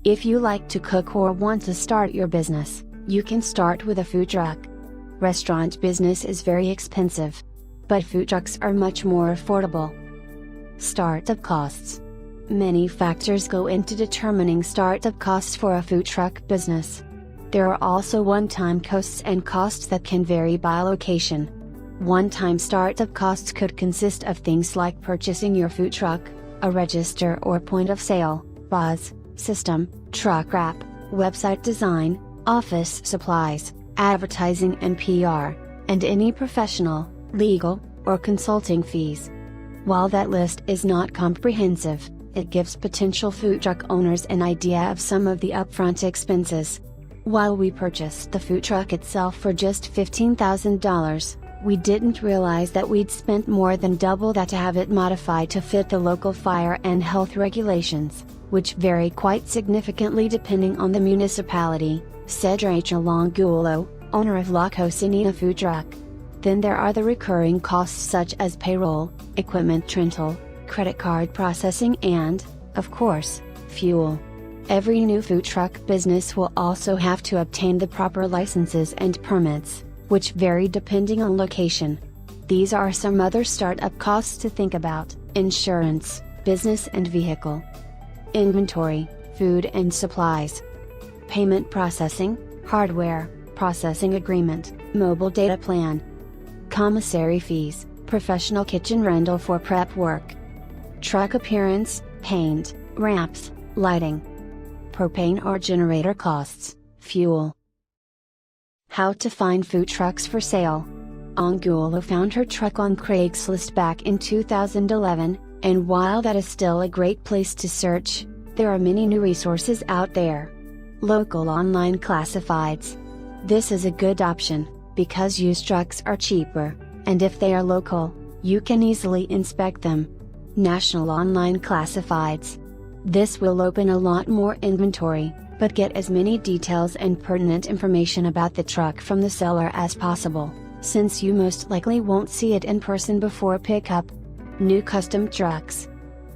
If you like to cook or want to start your business, you can start with a food truck. Restaurant business is very expensive, but food trucks are much more affordable. Startup costs. Many factors go into determining startup costs for a food truck business. There are also one-time costs and costs that can vary by location. One-time startup costs could consist of things like purchasing your food truck, a register or point of sale, POS, system, truck wrap, website design, office supplies, advertising and PR, and any professional, legal, or consulting fees. While that list is not comprehensive, it gives potential food truck owners an idea of some of the upfront expenses. While we purchased the food truck itself for just $15,000, we didn't realize that we'd spent more than double that to have it modified to fit the local fire and health regulations, which vary quite significantly depending on the municipality, said Rachel Angulo, owner of La Cocinina food truck. Then there are the recurring costs such as payroll, equipment rental, credit card processing and, of course, fuel. Every new food truck business will also have to obtain the proper licenses and permits, which vary depending on location. These are some other startup costs to think about: insurance, business and vehicle, inventory, food and supplies, payment processing, hardware, processing agreement, mobile data plan, commissary fees, professional kitchen rental for prep work, truck appearance, paint, ramps, lighting, propane or generator costs, fuel. How to find food trucks for sale. Angulo found her truck on Craigslist back in 2011, and while that is still a great place to search, there are many new resources out there. Local online classifieds. This is a good option, because used trucks are cheaper, and if they are local, you can easily inspect them. National online classifieds. This will open a lot more inventory, but get as many details and pertinent information about the truck from the seller as possible, since you most likely won't see it in person before pickup. New custom trucks.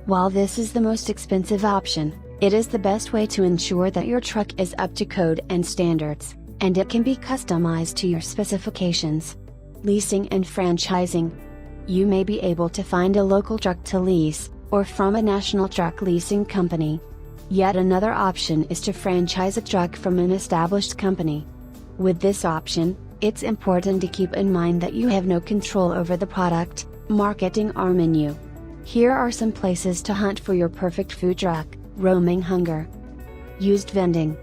While this is the most expensive option, it is the best way to ensure that your truck is up to code and standards, and it can be customized to your specifications. Leasing and franchising. You may be able to find a local truck to lease, or from a national truck leasing company. Yet another option is to franchise a truck from an established company. With this option, it's important to keep in mind that you have no control over the product, marketing or menu. Here are some places to hunt for your perfect food truck: Roaming Hunger, Used Vending,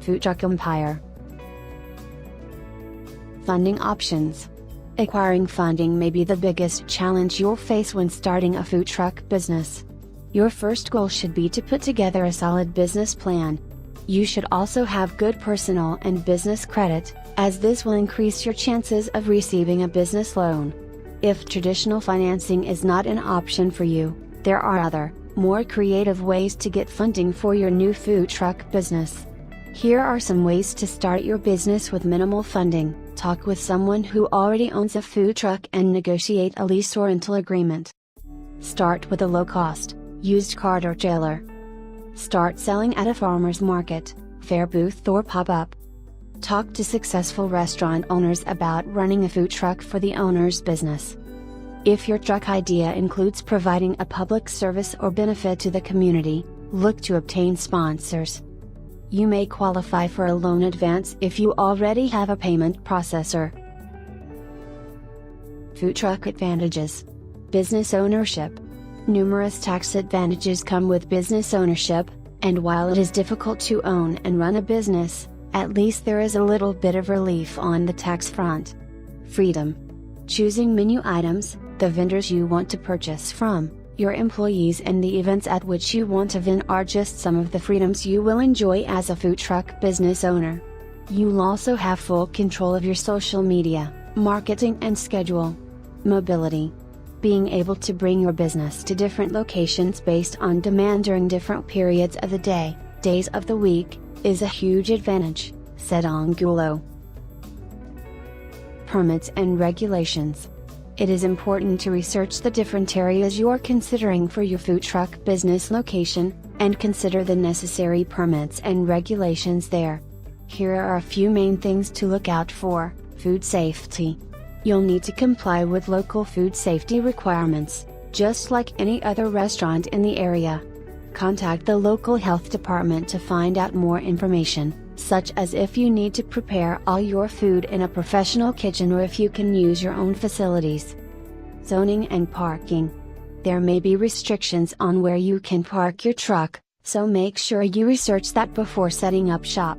Food Truck Empire. Funding options. Acquiring funding may be the biggest challenge you'll face when starting a food truck business. Your first goal should be to put together a solid business plan. You should also have good personal and business credit, as this will increase your chances of receiving a business loan. If traditional financing is not an option for you, there are other, more creative ways to get funding for your new food truck business. Here are some ways to start your business with minimal funding. Talk with someone who already owns a food truck and negotiate a lease or rental agreement. Start with a low-cost, used cart or trailer. Start selling at a farmer's market, fair booth or pop-up. Talk to successful restaurant owners about running a food truck for the owner's business. If your truck idea includes providing a public service or benefit to the community, look to obtain sponsors. You may qualify for a loan advance if you already have a payment processor. Food truck advantages. Business ownership. Numerous tax advantages come with business ownership, and while it is difficult to own and run a business, at least there is a little bit of relief on the tax front. Freedom. Choosing menu items, the vendors you want to purchase from, your employees and the events at which you want to vend are just some of the freedoms you will enjoy as a food truck business owner. You'll also have full control of your social media, marketing and schedule. Mobility. Being able to bring your business to different locations based on demand during different periods of the day, days of the week, is a huge advantage, said Angulo. Permits and regulations. It is important to research the different areas you are considering for your food truck business location, and consider the necessary permits and regulations there. Here are a few main things to look out for. Food safety. You'll need to comply with local food safety requirements, just like any other restaurant in the area. Contact the local health department to find out more information, such as if you need to prepare all your food in a professional kitchen or if you can use your own facilities. Zoning and parking. There may be restrictions on where you can park your truck, so make sure you research that before setting up shop.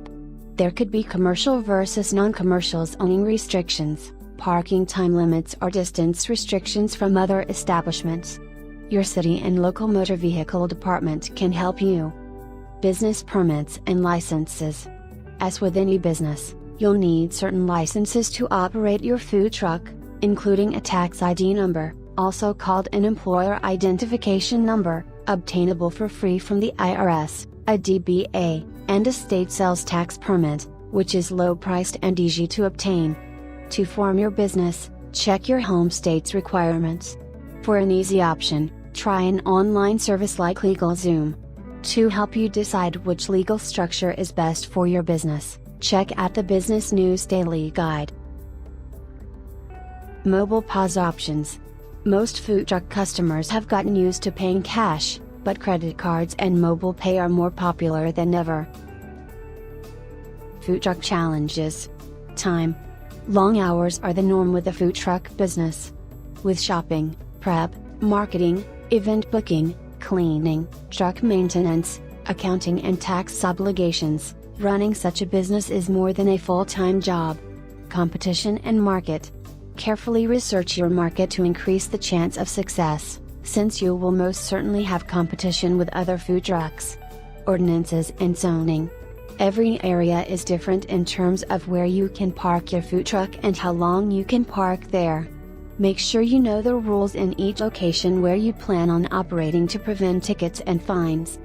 There could be commercial versus non-commercial zoning restrictions, parking time limits or distance restrictions from other establishments. Your city and local motor vehicle department can help you. Business permits and licenses. As with any business, you'll need certain licenses to operate your food truck, including a tax ID number, also called an employer identification number, obtainable for free from the IRS, a DBA, and a state sales tax permit, which is low-priced and easy to obtain. To form your business, check your home state's requirements. For an easy option, try an online service like LegalZoom. To help you decide which legal structure is best for your business, check out the Business News Daily Guide. Mobile POS options. Most food truck customers have gotten used to paying cash, but credit cards and mobile pay are more popular than ever. Food truck challenges. Time. Long hours are the norm with the food truck business. With shopping, prep, marketing, event booking, cleaning, truck maintenance, accounting and tax obligations, running such a business is more than a full-time job. Competition and market. Carefully research your market to increase the chance of success, since you will most certainly have competition with other food trucks. Ordinances and zoning. Every area is different in terms of where you can park your food truck and how long you can park there. Make sure you know the rules in each location where you plan on operating to prevent tickets and fines.